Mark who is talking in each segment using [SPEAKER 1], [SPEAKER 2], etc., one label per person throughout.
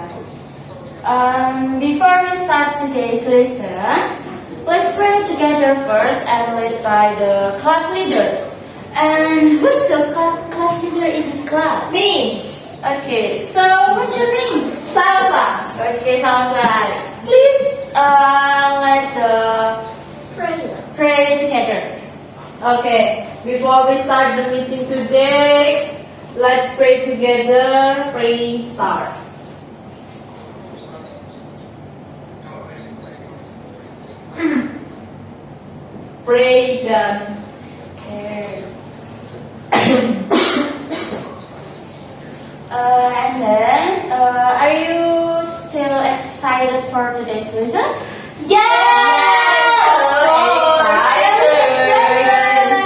[SPEAKER 1] guys. Before we start today's lesson, let's pray together first and led by the class leader. And who's the class leader in this class?
[SPEAKER 2] Me,
[SPEAKER 1] Okay, so what's your name?
[SPEAKER 2] Salva.
[SPEAKER 1] Okay, Salsa. Please let the pray together.
[SPEAKER 2] Okay, before we start the meeting today, let's pray together. Pray start. Pray done.
[SPEAKER 1] Okay. And then, are you still excited for today's lesson?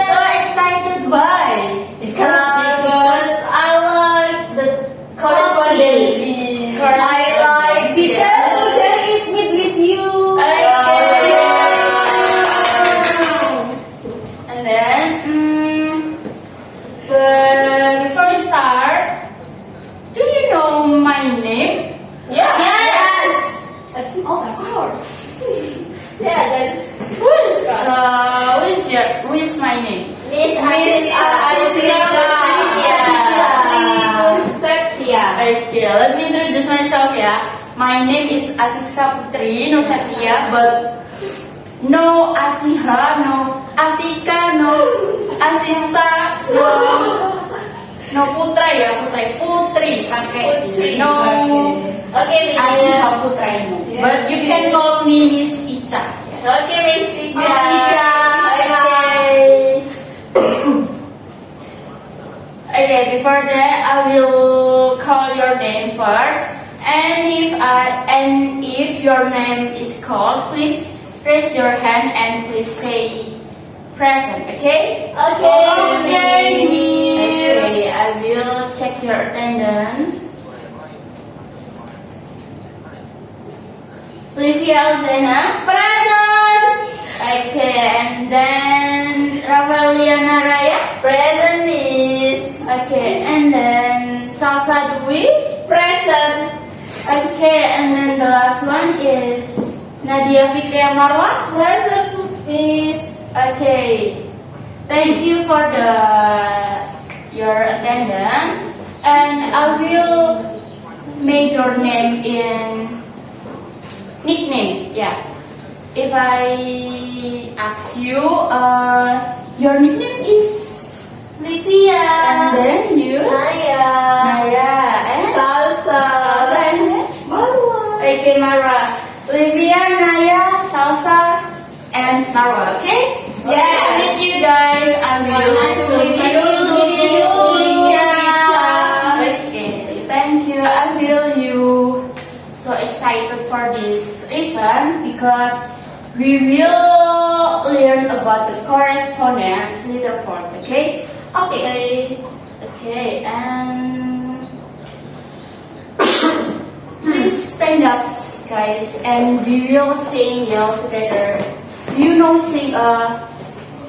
[SPEAKER 1] So excited. Why?
[SPEAKER 2] Because I like the correspondence. I like because today is meet with you.
[SPEAKER 1] And then, before we start, do you know my name?
[SPEAKER 2] Yes.
[SPEAKER 1] Of course.
[SPEAKER 2] Yeah, that's
[SPEAKER 1] Who is my name?
[SPEAKER 2] Miss Septia.
[SPEAKER 1] Okay, let me introduce myself ya. My name is Asiska Putri Nursetia, but no Asiha, no Asika, no Asisa, no Putra ya, Putri pakai
[SPEAKER 2] Putri,
[SPEAKER 1] no
[SPEAKER 2] Okay,
[SPEAKER 1] Asiha
[SPEAKER 2] Miss.
[SPEAKER 1] Putra no.
[SPEAKER 2] Yes.
[SPEAKER 1] But you can call me Miss Ica.
[SPEAKER 2] Okay, Miss
[SPEAKER 1] Miss Ica. Okay, before that, I will call your name first, and if your name is called, please raise your hand and please say present. Okay?
[SPEAKER 2] Okay,
[SPEAKER 1] Okay, I will check your attendance. Livia Alzena.
[SPEAKER 2] Present.
[SPEAKER 1] Okay, and then Raveliana Raya.
[SPEAKER 2] Present, Miss.
[SPEAKER 1] Okay, and then Salsa Dwi.
[SPEAKER 2] Present.
[SPEAKER 1] Okay, and then the last one is Nadia Fikria Marwa.
[SPEAKER 2] Present, Miss.
[SPEAKER 1] Okay, thank you for your attendance, and I will make your name in nickname. Yeah, if I ask you, your nickname is
[SPEAKER 2] Livia.
[SPEAKER 1] and then you
[SPEAKER 2] Naya.
[SPEAKER 1] Naya and
[SPEAKER 2] Salsa.
[SPEAKER 1] and then
[SPEAKER 2] Marwa.
[SPEAKER 1] okay, Marwa. Livia, Naya, Salsa, and Marwa, okay?
[SPEAKER 2] Yes.
[SPEAKER 1] Nice to meet you guys. I will
[SPEAKER 2] Nice to meet you.
[SPEAKER 1] Okay, thank you. I will you so excited for this lesson because we will learn about the correspondence letter form, okay?
[SPEAKER 2] Okay.
[SPEAKER 1] Okay, and please stand up, guys, and we will sing yell together. You know, sing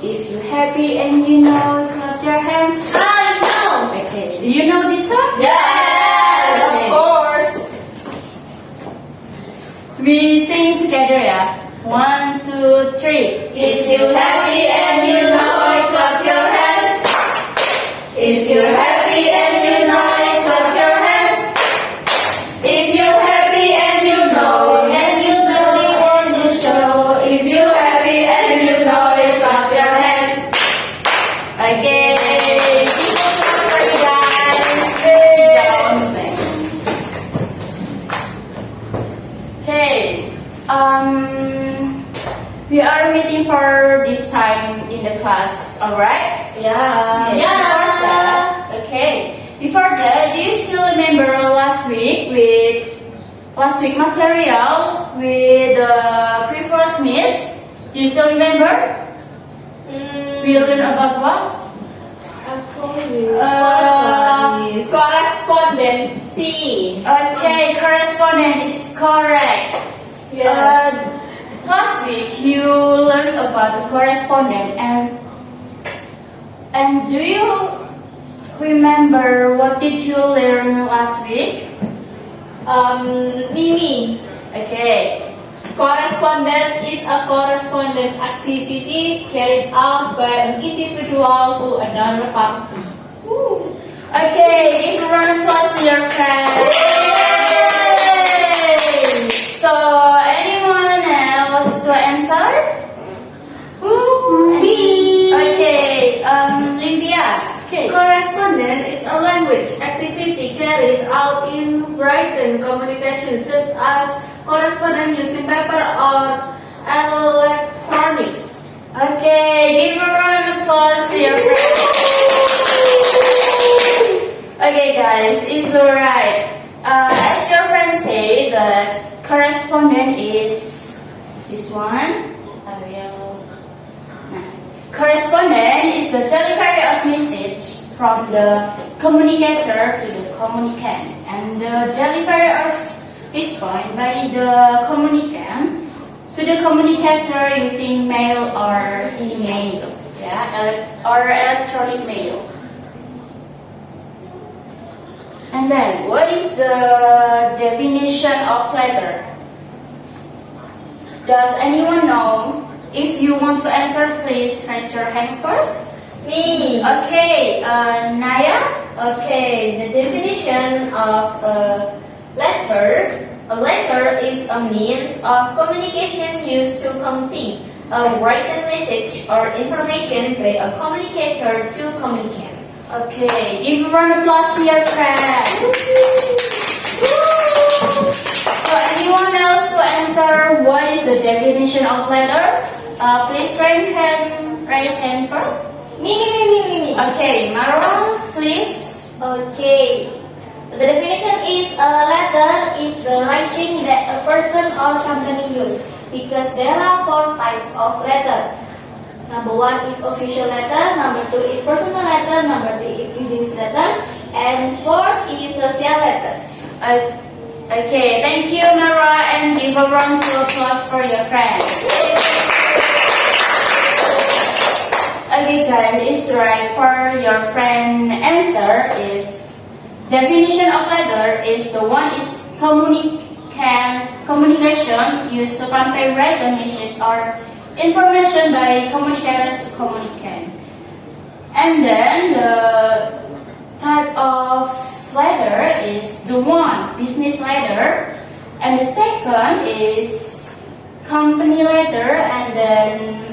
[SPEAKER 1] if you happy and you know, clap your hands.
[SPEAKER 2] I know.
[SPEAKER 1] Okay, do you know this song?
[SPEAKER 2] Yes,
[SPEAKER 1] Okay.
[SPEAKER 2] of course.
[SPEAKER 1] We sing together, yeah. 1, 2, 3.
[SPEAKER 2] If you're happy and you know it, clap your hands. If you're happy and you know it, clap your hands. If you're happy and you know really want to show. If you're happy and you know it, clap your hands.
[SPEAKER 1] Okay. Give us a clap for you guys.
[SPEAKER 2] Yay.
[SPEAKER 1] Sit down. Okay. We are meeting for this time in the class, alright?
[SPEAKER 2] Yeah.
[SPEAKER 1] Before that, do you still remember last week material with the previous miss? Do you still remember? We learned about what?
[SPEAKER 2] Correspondency.
[SPEAKER 1] Okay, correspondent is correct.
[SPEAKER 2] Yeah.
[SPEAKER 1] Last week you learned about the correspondent and do you remember what did you learn last week?
[SPEAKER 2] Mimi.
[SPEAKER 1] Okay.
[SPEAKER 2] Correspondence is a correspondence activity carried out by an individual to another party. Woo.
[SPEAKER 1] Okay, give a round of applause to your friends. Yay! So, anyone else to answer?
[SPEAKER 2] Woo. Me.
[SPEAKER 1] Okay, Livia. Okay.
[SPEAKER 2] Correspondence is a language activity carried out in written communication such as correspondence using paper or electronics.
[SPEAKER 1] Okay, give a round of applause to your friends. Okay, guys, it's alright. As your friends say, the correspondent is this one. I will. Correspondent is the delivery of message from the communicator to the communicant, and the delivery of response by the communicant to the communicator using mail or email, or electronic mail. And then, what is the definition of letter? Does anyone know? If you want to answer, please raise your hand first.
[SPEAKER 2] Me.
[SPEAKER 1] Okay, Naya?
[SPEAKER 2] Okay, the definition of a letter is a means of communication used to convey a written message or information by a communicator to communicant.
[SPEAKER 1] Okay, give a round of applause to your friend. So anyone else to answer what is the definition of letter? Please raise hand first.
[SPEAKER 2] Me.
[SPEAKER 1] Okay, Marwa, please.
[SPEAKER 2] Okay. The definition is a letter is the writing that a person or company use because there are 4 types of letter. Number 1 is official letter, number 2 is personal letter, number 3 is business letter, and 4 is social letters.
[SPEAKER 1] Okay, thank you, Marwa, and give a round of applause for your friends. Okay, guys, it's right. For your friend answer is definition of letter is the one is communication used to convey written message or information by communicators to communicant. And then the type of letter is the one business letter, and the second is company letter, and then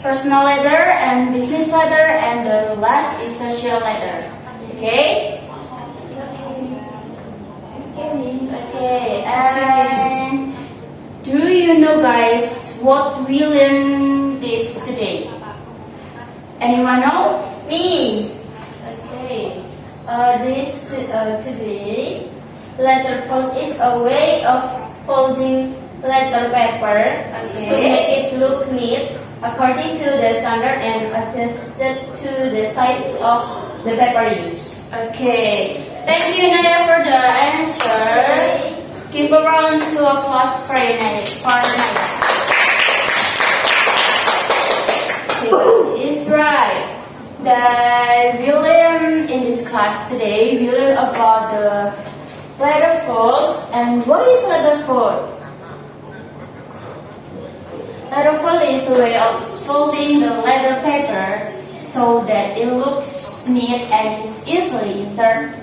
[SPEAKER 1] personal letter and business letter, and the last is social letter. Okay? Okay, and do you know, guys, what we learned this today? Anyone know?
[SPEAKER 2] Me.
[SPEAKER 1] Okay.
[SPEAKER 2] Today, letter fold is a way of folding letter paper to
[SPEAKER 1] Okay.
[SPEAKER 2] make it look neat according to the standard and adjusted to the size of the paper used.
[SPEAKER 1] Okay. Thank you, Naya, for the answer. Give a round of applause for Naya. Okay, it's right. That we learn in this class today, we learn about the letter fold. And what is letter fold? Letter fold is a way of folding the letter paper so that it looks neat and is easily inserted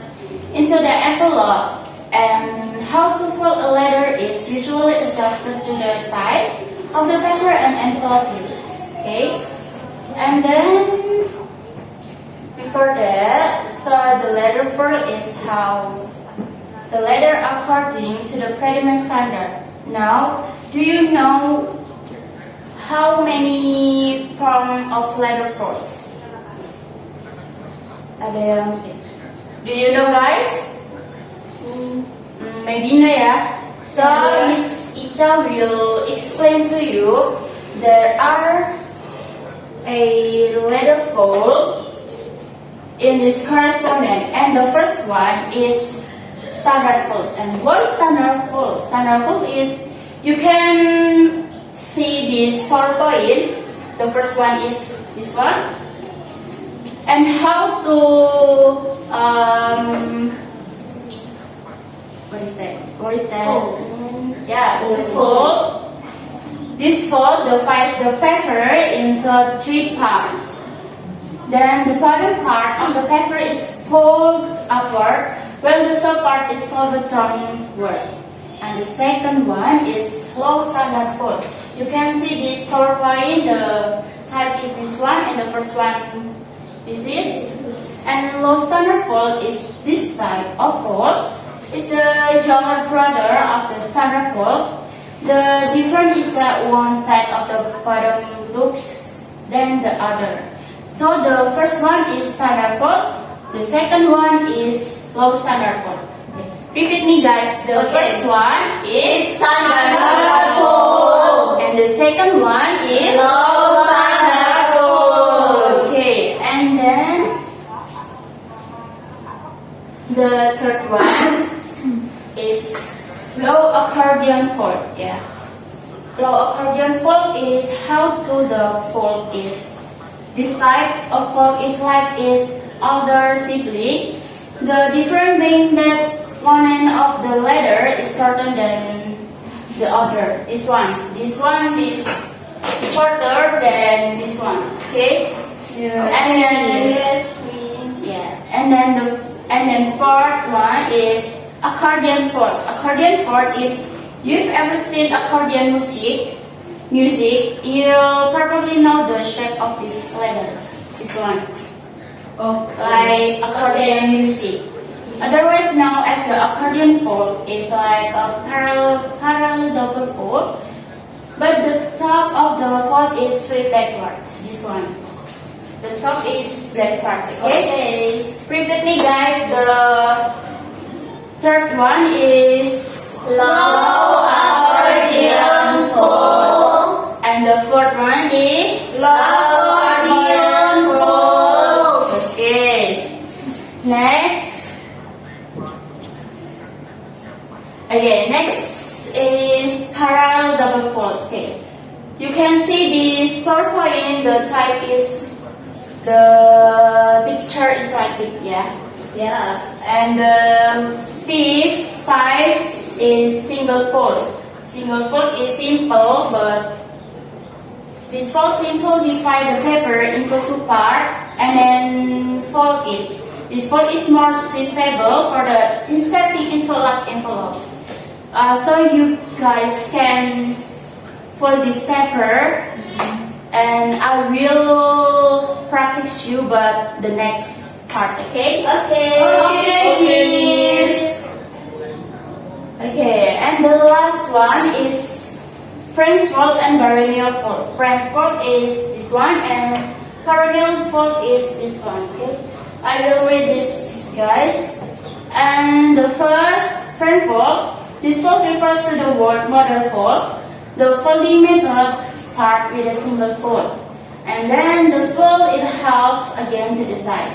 [SPEAKER 1] into the envelope. And how to fold a letter is visually adjusted to the size of the paper and envelope used. Okay, and then before that, so the letter fold is how the letter according to the Prediman standard. Now, do you know how many form of letter folds? Do you know, guys? Maybe Naya. So Miss Icha will explain to you. There are a letter fold in this correspondent, and the first one is standard fold. And what is standard fold? Standard fold is you can see these 4 points. The first one is this one. And how What is that? What is that?
[SPEAKER 2] Fold.
[SPEAKER 1] Yeah, to
[SPEAKER 2] Fold.
[SPEAKER 1] fold. This fold divides the paper into 3 parts. Then the bottom part of the paper is folded upward, while the top part is folded downward. And the second one is low standard fold. You can see this PowerPoint. The type is this one, and the first one this is. And low standard fold is this type of fold. It's the younger brother of the standard fold. The difference is that one side of the bottom looks than the other. So the first one is standard fold. The second one is low standard fold. Repeat me, guys. The
[SPEAKER 2] Okay.
[SPEAKER 1] first one is
[SPEAKER 2] Standard fold.
[SPEAKER 1] and the second one is
[SPEAKER 2] Low standard fold.
[SPEAKER 1] Okay, and then the third one is low accordion fold. Yeah. Low accordion fold is how to the fold is. This type of fold is like its older sibling. The difference being that one end of the ladder is shorter than the other. This one is shorter than this one. Okay.
[SPEAKER 2] Yeah.
[SPEAKER 1] And then
[SPEAKER 2] Yes, means.
[SPEAKER 1] yeah, and then fourth one is accordion fold. Accordion fold, if you've ever seen accordion music, you'll probably know the shape of this ladder. This one, like accordion music. Otherwise known as the accordion fold is like a parallel double fold, but the top of the fold is straight backwards. This one. The top is black part, okay?
[SPEAKER 2] Okay.
[SPEAKER 1] Repeat me, guys. The third one is
[SPEAKER 2] Low accordion fold.
[SPEAKER 1] and the fourth one is
[SPEAKER 2] Low accordion fold.
[SPEAKER 1] Okay. Next. Okay, next is parallel double fold. Okay. You can see this PowerPoint. The type is the picture is like it, yeah.
[SPEAKER 2] Yeah.
[SPEAKER 1] And the five is single fold. Single fold is simple, but this fold simple divide the paper into 2 parts and then fold it. This fold is more suitable for the inserting into locked envelopes. So you guys can fold this paper, and I will practice you, but the next part, okay?
[SPEAKER 2] Okay.
[SPEAKER 1] Miss. Okay, and the last one is French fold and baronial fold. French fold is this one, and baronial fold is this one. Okay, I will read this, guys. And the first French fold. This fold refers to the word mother fold. The folding method starts with a single fold, and then the fold in half again to the side.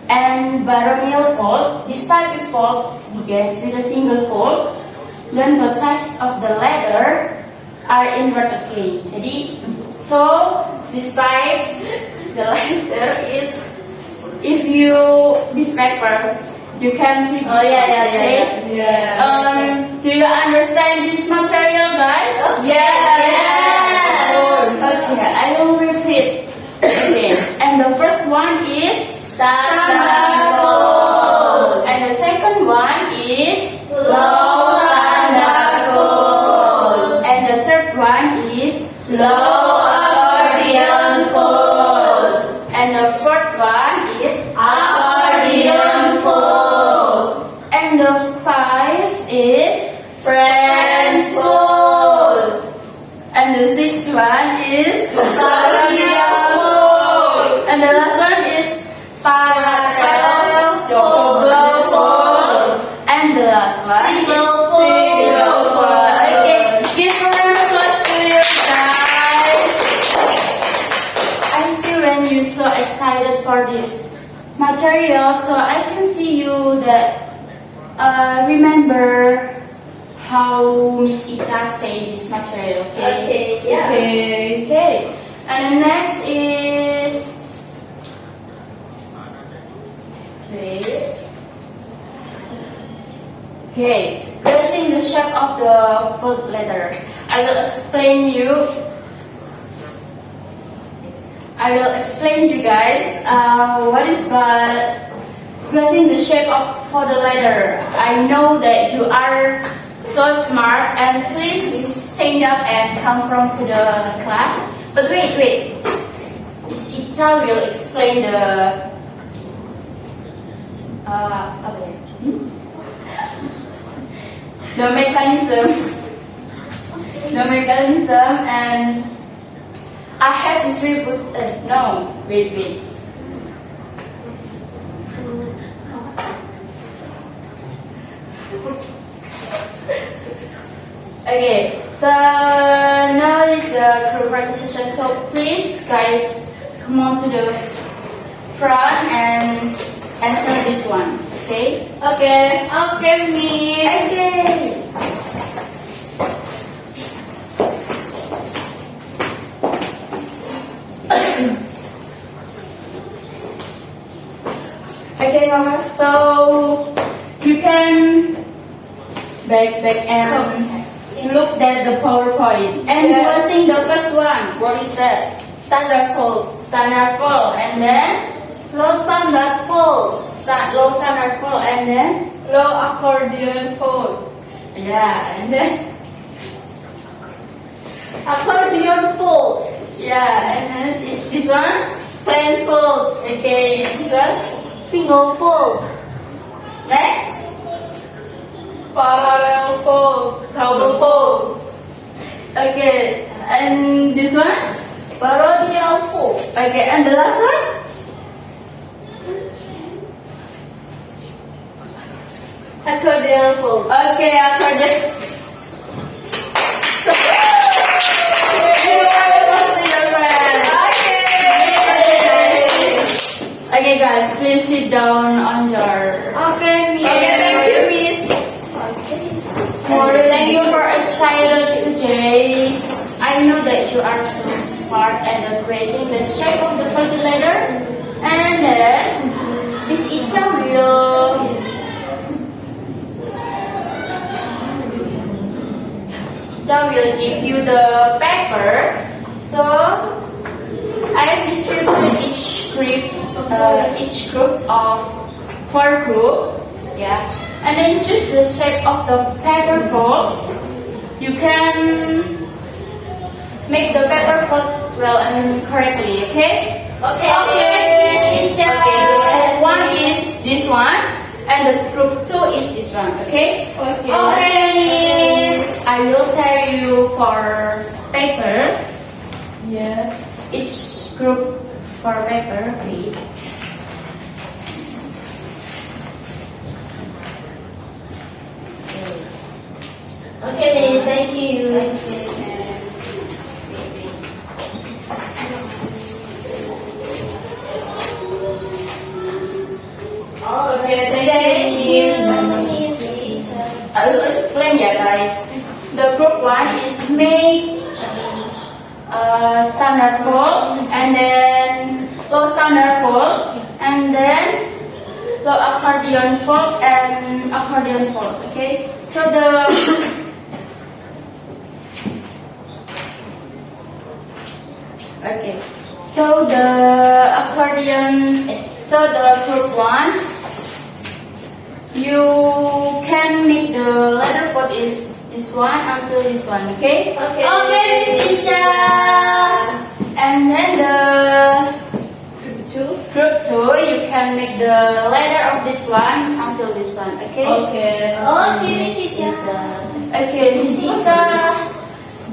[SPEAKER 1] And baronial fold, this type of fold begins with a single fold, then both sides of the ladder are inward again. Jadi, so this type, the ladder is, if you, this paper, you can flip
[SPEAKER 2] Oh,
[SPEAKER 1] this
[SPEAKER 2] yeah,
[SPEAKER 1] one,
[SPEAKER 2] yeah,
[SPEAKER 1] okay?
[SPEAKER 2] yeah.
[SPEAKER 1] Do you understand this material, guys?
[SPEAKER 2] Yes.
[SPEAKER 1] Okay, I will repeat again. And the first one is
[SPEAKER 2] Standard fold.
[SPEAKER 1] and the second one is
[SPEAKER 2] Low standard fold.
[SPEAKER 1] and the third one is
[SPEAKER 2] Low accordion fold.
[SPEAKER 1] and the fourth one is
[SPEAKER 2] Accordion fold.
[SPEAKER 1] and the five is
[SPEAKER 2] French fold.
[SPEAKER 1] and the sixth one is
[SPEAKER 2] Baronial fold.
[SPEAKER 1] and the last one is parallel
[SPEAKER 2] Double fold.
[SPEAKER 1] and the last one is
[SPEAKER 2] Single fold.
[SPEAKER 1] single fold. Okay, give a round of applause to you guys. I see when you're so excited for this material, so I can see you that remember how Miss Ita say this material. Okay.
[SPEAKER 2] Okay, yeah.
[SPEAKER 1] Okay. And the next is okay. guessing the shape of the first letter. I will explain you. I will explain you guys what is guessing the shape of for the letter. I know that you are so smart, and please stand up and come from to the class. But wait. Miss Icha will explain the mechanism, and I have distributed. No, wait. Okay, so now is the group practice session. So please, guys, come on to the front and answer this one. Okay?
[SPEAKER 2] Okay. Okay, Miss.
[SPEAKER 1] Okay. Okay, Mama. So you can back and look at the PowerPoint and
[SPEAKER 2] Yes.
[SPEAKER 1] sing the first one. What is that?
[SPEAKER 2] Standard fold.
[SPEAKER 1] Standard fold, and then
[SPEAKER 2] Low standard fold.
[SPEAKER 1] low standard fold, and then
[SPEAKER 2] Low accordion fold.
[SPEAKER 1] yeah, and then
[SPEAKER 2] Accordion fold.
[SPEAKER 1] yeah, and then this one.
[SPEAKER 2] Plain fold.
[SPEAKER 1] Okay, this one.
[SPEAKER 2] Single fold.
[SPEAKER 1] Next.
[SPEAKER 2] Parallel fold. Double fold.
[SPEAKER 1] Okay, and this one.
[SPEAKER 2] Parodial fold.
[SPEAKER 1] Okay, and the last one.
[SPEAKER 2] Accordion fold.
[SPEAKER 1] Okay, accordion. Okay, guys, please sit down on your.
[SPEAKER 2] Okay, Miss.
[SPEAKER 1] Okay, thank you,
[SPEAKER 2] Miss.
[SPEAKER 1] Thank you for excited today. I know that you are so smart and aggressive the shape of the first letter, and then Miss Icha will give you the paper. So I have distributed each group of 4 group, yeah, and then choose the shape of the paper fold. You can make the paper fold well and correctly, okay?
[SPEAKER 2] Okay.
[SPEAKER 1] Okay. One is this one, and the group 2 is this one, okay?
[SPEAKER 2] Okay.
[SPEAKER 1] Okay. I will share you for paper.
[SPEAKER 2] Yes.
[SPEAKER 1] Each group for paper, please.
[SPEAKER 2] Okay, Miss. Thank you. Okay, thank you, Miss.
[SPEAKER 1] I will explain ya guys. The group 1 is make standard fold, and then low standard fold, and then low accordion fold and accordion fold. Okay, so the okay, so the accordion, so the group 1. You can make the letter fold is this one until this one, okay?
[SPEAKER 2] Okay. Okay, Miss Icha.
[SPEAKER 1] And then the group 2, you can make the letter of this one until this one, okay?
[SPEAKER 2] Okay. Okay, Miss Icha.
[SPEAKER 1] Okay, Miss Icha.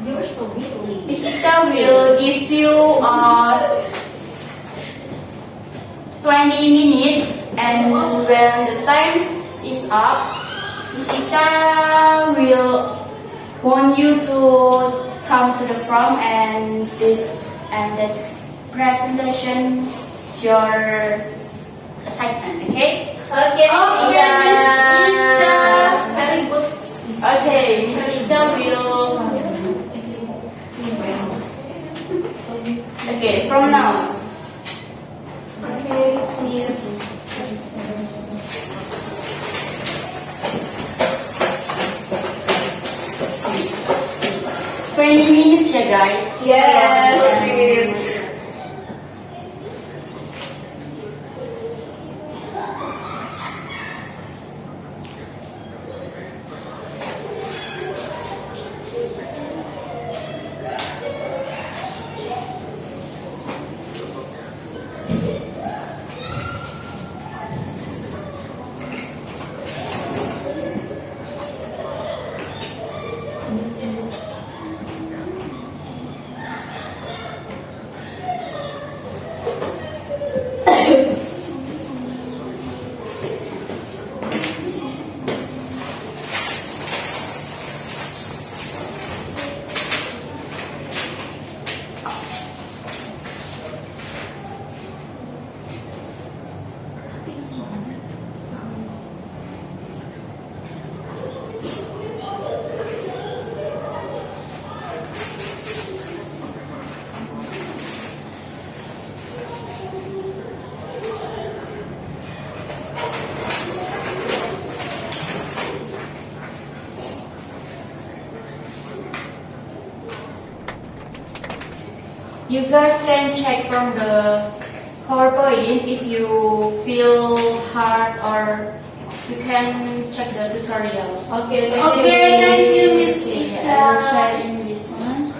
[SPEAKER 2] You're so weakly.
[SPEAKER 1] Miss Icha will give you 20 minutes, and when the time is up, Miss Icha will want you to come to the front and this presentation your assignment, okay?
[SPEAKER 2] Okay, Miss Icha. Very good.
[SPEAKER 1] Okay, Miss Icha will. Okay, from now.
[SPEAKER 2] Okay, Miss.
[SPEAKER 1] guys.
[SPEAKER 2] Yes, kids.
[SPEAKER 1] You guys can check from the PowerPoint if you feel hard, or you can check the tutorial.
[SPEAKER 2] Okay, thank you.
[SPEAKER 3] Okay, thank you, Miss
[SPEAKER 1] Okay,
[SPEAKER 3] Icha.
[SPEAKER 1] I will share in this one.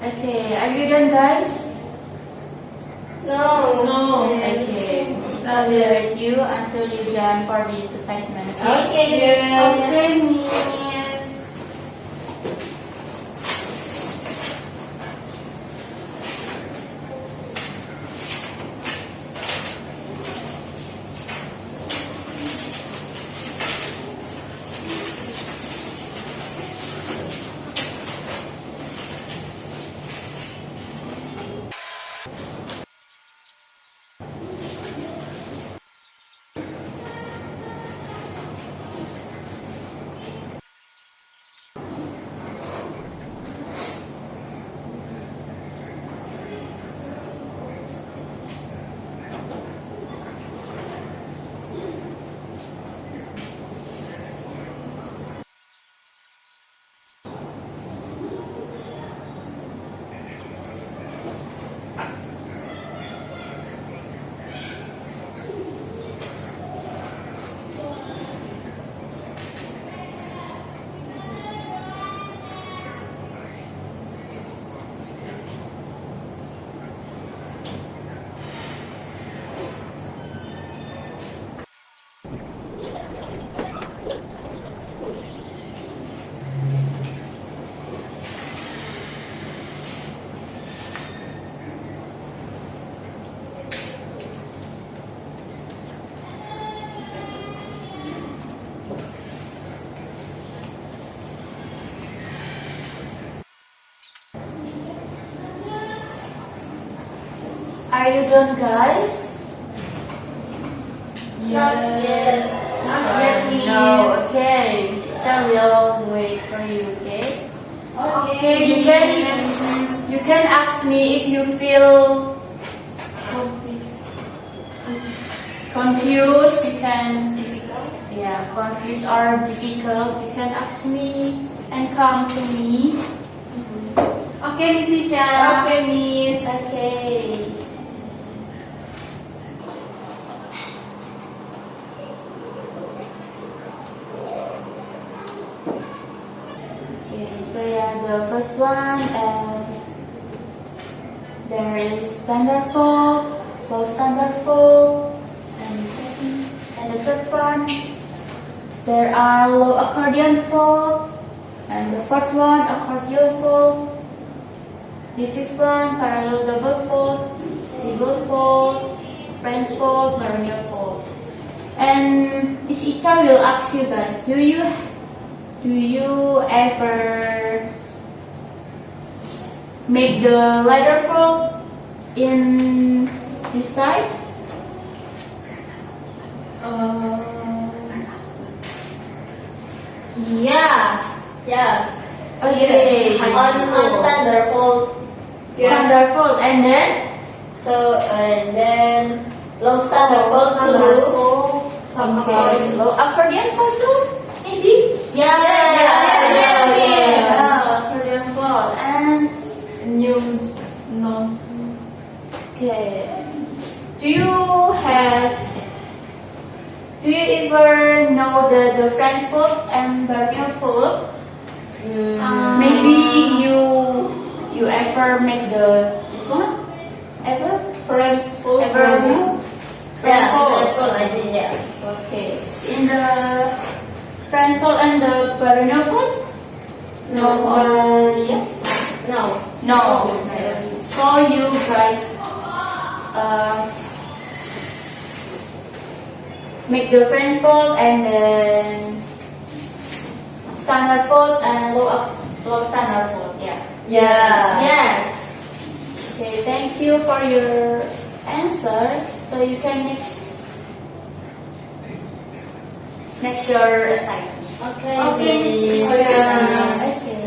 [SPEAKER 1] Okay, are you done, guys?
[SPEAKER 2] No.
[SPEAKER 3] No.
[SPEAKER 1] Okay, I will wait you until you done for this assignment. Okay.
[SPEAKER 2] Okay.
[SPEAKER 3] Yes.
[SPEAKER 2] Okay, Miss.
[SPEAKER 1] Are you done, guys?
[SPEAKER 2] Not yet.
[SPEAKER 1] Not yet, no. Okay, Miss Icha will wait for you. Okay.
[SPEAKER 2] Okay.
[SPEAKER 1] You can ask me if you feel confused. You can confused or difficult. You can ask me and come to me.
[SPEAKER 2] Okay, Miss Icha.
[SPEAKER 1] Okay, Miss. Okay. Okay, so the first one is there is standard fold, low standard fold, and the second and the third one there are low accordion fold, and the fourth one accordion fold. The fifth one, parallel double fold, single fold, French fold, Baronial fold. And Miss Icha will ask you guys, do you ever make the ladder fold in this type?
[SPEAKER 2] Yeah.
[SPEAKER 1] Okay.
[SPEAKER 2] On standard fold.
[SPEAKER 1] Standard fold, and then
[SPEAKER 2] And then low standard fold too.
[SPEAKER 1] okay, low accordion fold too, maybe.
[SPEAKER 2] Yeah.
[SPEAKER 1] Accordion fold and
[SPEAKER 2] Nose.
[SPEAKER 1] okay. Do you ever know the French fold and Baronial fold? Maybe you ever make this one? Ever? French fold? Ever? French fold.
[SPEAKER 2] That's fold I did, yeah.
[SPEAKER 1] Okay. In the French fold and the Baronial fold? No or yes?
[SPEAKER 2] No.
[SPEAKER 1] No. So you guys make the French fold and then standard fold and low standard fold. Yeah.
[SPEAKER 2] Yeah.
[SPEAKER 1] Yes. Okay. Thank you for your answer. So you can next your assignment.
[SPEAKER 2] Okay.
[SPEAKER 1] Okay, Miss
[SPEAKER 2] Miss.
[SPEAKER 1] Icha.
[SPEAKER 2] Okay.
[SPEAKER 1] Okay.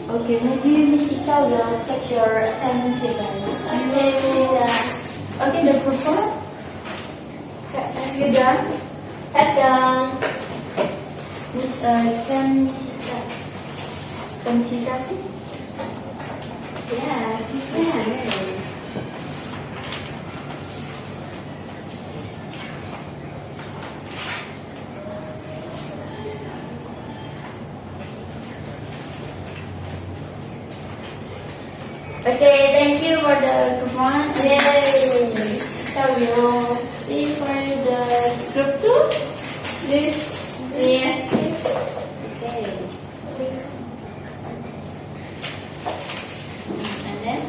[SPEAKER 1] Okay, maybe Miss Icha will check your attendance, you guys. Okay, the group one. Have you done?
[SPEAKER 2] Have done.
[SPEAKER 1] Miss, can Miss Icha? Can Miss Icha see?
[SPEAKER 2] Yes, you can.
[SPEAKER 1] Okay, thank you for the group one.
[SPEAKER 2] Yay.
[SPEAKER 1] So we'll see for the group two.
[SPEAKER 2] Please. Yes.
[SPEAKER 1] Okay. And then.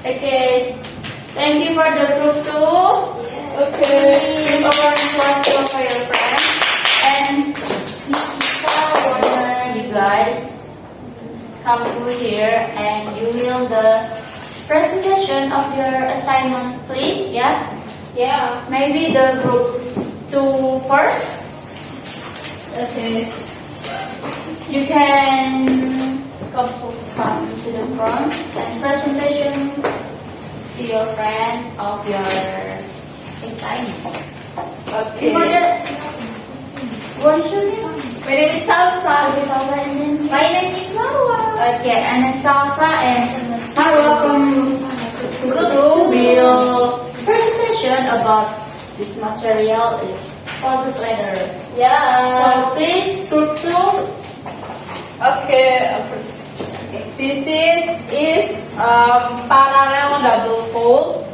[SPEAKER 1] Okay. Okay. Thank you for the group two.
[SPEAKER 2] Okay.
[SPEAKER 1] Give a warm applause for your friend. And wanna you guys come to here and you will the presentation of your assignment, please. Yeah.
[SPEAKER 2] Yeah.
[SPEAKER 1] Maybe the group two first.
[SPEAKER 2] Okay.
[SPEAKER 1] You can come to the front and presentation to your friend of your assignment.
[SPEAKER 2] Okay.
[SPEAKER 1] Before that, what is your name?
[SPEAKER 2] My name is Salsa.
[SPEAKER 1] Okay, Salsa, and then
[SPEAKER 2] My name is Marwa.
[SPEAKER 1] okay, and then Salsa and Marwa from group two will presentation about this material is folded letter.
[SPEAKER 2] Yeah.
[SPEAKER 1] So please, group two.
[SPEAKER 2] Okay. This is parallel double fold.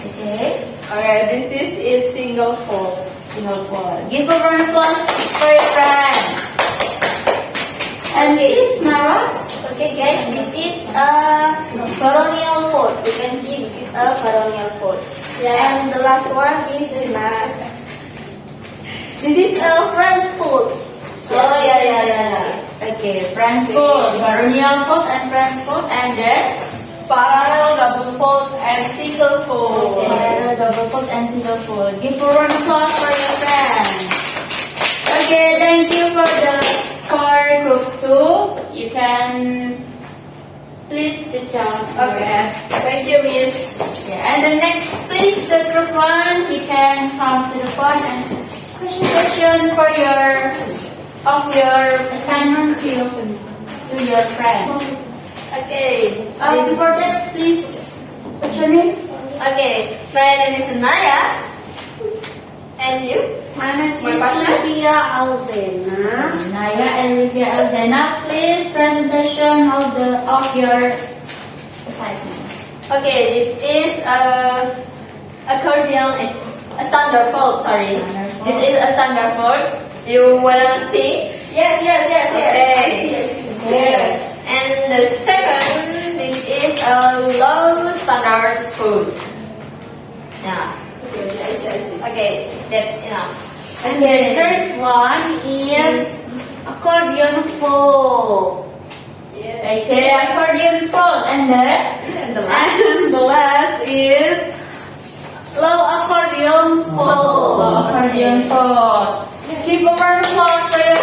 [SPEAKER 1] Okay,
[SPEAKER 2] Okay. This is single fold.
[SPEAKER 1] single fold. Give a round of applause for your friend. And this Marwa.
[SPEAKER 2] Okay, guys. This is a baronial fold. You can see this is a baronial fold.
[SPEAKER 1] And the last one is
[SPEAKER 2] This is a French fold.
[SPEAKER 1] Oh,
[SPEAKER 2] yeah.
[SPEAKER 1] okay, French fold, baronial fold and French fold, and then
[SPEAKER 2] Parallel double fold and single fold.
[SPEAKER 1] okay, double fold and single fold. Give a round of applause for your friend. Okay, thank you for group two. You can please sit down.
[SPEAKER 2] Okay. Thank you, Miss.
[SPEAKER 1] Okay, and the next, please, the group one. You can come to the front and question for your assignment to your friend.
[SPEAKER 2] Okay.
[SPEAKER 1] Before that, please, what's your name?
[SPEAKER 2] Okay. My name is Naya. And you?
[SPEAKER 3] My name
[SPEAKER 2] My
[SPEAKER 3] is
[SPEAKER 2] partner?
[SPEAKER 3] Sylvia Alzena.
[SPEAKER 1] Naya and Olivia Alzena, please presentation of your assignment.
[SPEAKER 2] Okay, this is a accordion, a standard fold. Sorry,
[SPEAKER 1] Standard fold.
[SPEAKER 2] this is a standard fold. You wanna see?
[SPEAKER 1] Yes.
[SPEAKER 2] Okay.
[SPEAKER 1] I see.
[SPEAKER 2] Yes. And the second, this is a low standard fold. Yeah. Okay, that's enough.
[SPEAKER 3] And the third one is accordion fold.
[SPEAKER 1] Okay, accordion fold, and then
[SPEAKER 2] And the last.
[SPEAKER 3] And the last is low accordion fold.
[SPEAKER 1] accordion fold. Give a round of applause for your.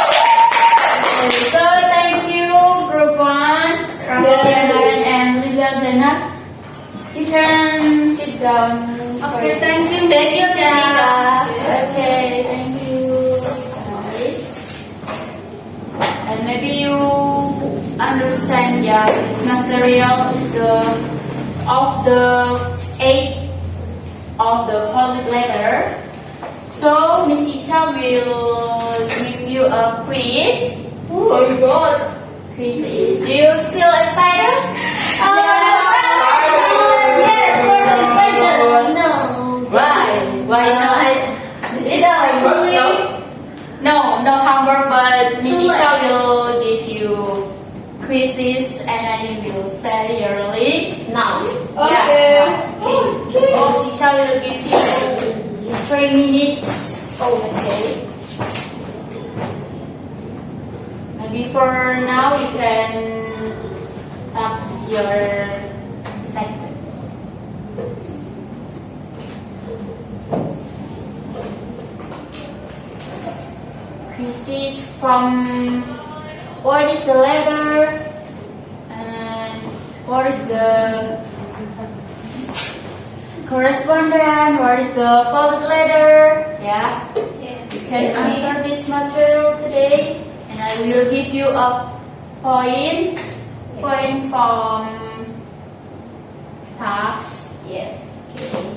[SPEAKER 1] Okay, so thank you, group one, Rafael and Olivia Alzena. You can sit down.
[SPEAKER 3] Okay, thank you.
[SPEAKER 2] Thank you, Jessica.
[SPEAKER 1] Okay, thank you. Nice. And maybe you understand, yeah, this material is of the 8 of the folded letter. So Miss Icha will give you a quiz.
[SPEAKER 2] Oh my god.
[SPEAKER 1] Quiz is. Do you still excited?
[SPEAKER 2] Yes, we're excited.
[SPEAKER 3] No.
[SPEAKER 1] Why? Why not?
[SPEAKER 2] This is a homework, no?
[SPEAKER 1] No homework, but Miss
[SPEAKER 3] So
[SPEAKER 1] Icha will give you quizzes and I will say your link.
[SPEAKER 2] Now.
[SPEAKER 1] Okay.
[SPEAKER 2] Okay.
[SPEAKER 1] Miss Icha will give you 3 minutes.
[SPEAKER 2] Okay.
[SPEAKER 1] Maybe for now you can ask your side. Quizzes from what is the letter and what is the correspondent, what is the folded letter. Yeah, you can answer this material today, and I will give you a point from task.
[SPEAKER 2] Yes.
[SPEAKER 1] Okay.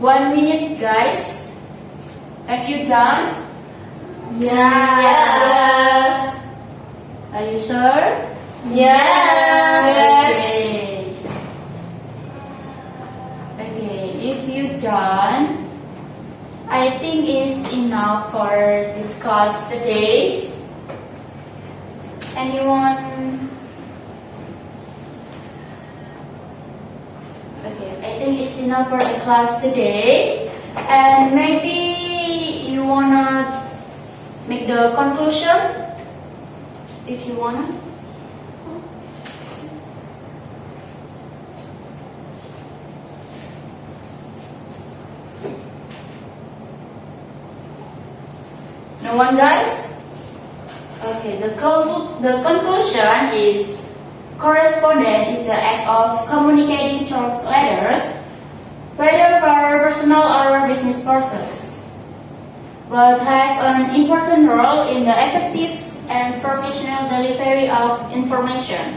[SPEAKER 1] One minute, guys. Have you done?
[SPEAKER 3] Yes.
[SPEAKER 1] Are you sure?
[SPEAKER 3] Yes.
[SPEAKER 1] Okay. Okay, if you done, I think it's enough for discuss today. Anyone? Okay, I think it's enough for the class today. And maybe you wanna make the conclusion? If you wanna. No one, guys? Okay, the conclusion is correspondence is the act of communicating through letters, whether for personal or business purposes, but have an important role in the effective and professional delivery of information.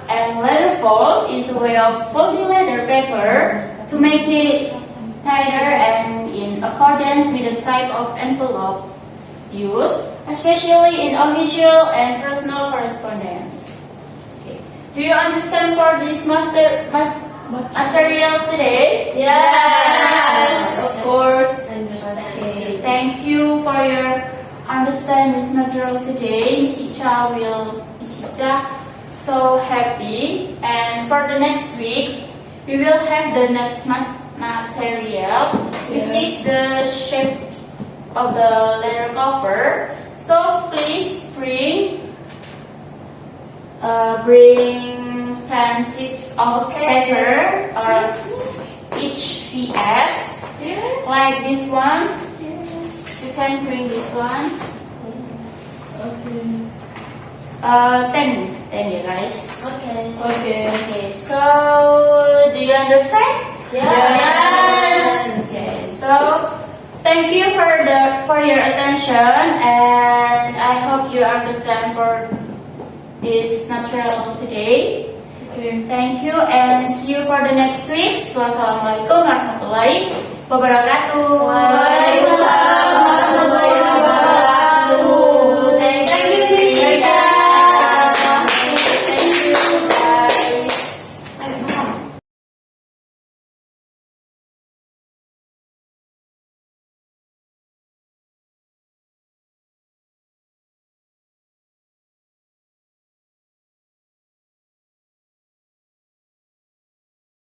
[SPEAKER 1] And letterfold is a way of folding letter paper to make it tighter and in accordance with the type of envelope used, especially in official and personal correspondence. Okay. Do you understand for this material today?
[SPEAKER 3] Yes.
[SPEAKER 2] Of course.
[SPEAKER 1] Okay. Thank you for your understand this material today. Miss Icha so happy. And for the next week, we will have the next material, which is the shape of the letter cover. So please bring 10 sheets of paper or each VS, like this one. You can bring this one.
[SPEAKER 3] Okay.
[SPEAKER 1] 10, you guys.
[SPEAKER 3] Okay.
[SPEAKER 1] Okay. So do you understand?
[SPEAKER 3] Yes.
[SPEAKER 1] Okay. So thank you for your attention, and I hope you understand for this material today.
[SPEAKER 3] Okay.
[SPEAKER 1] Thank you and see you for the next week. Wassalamualaikum warahmatullahi wabarakatuh.
[SPEAKER 3] Waalaikumsalam warahmatullahi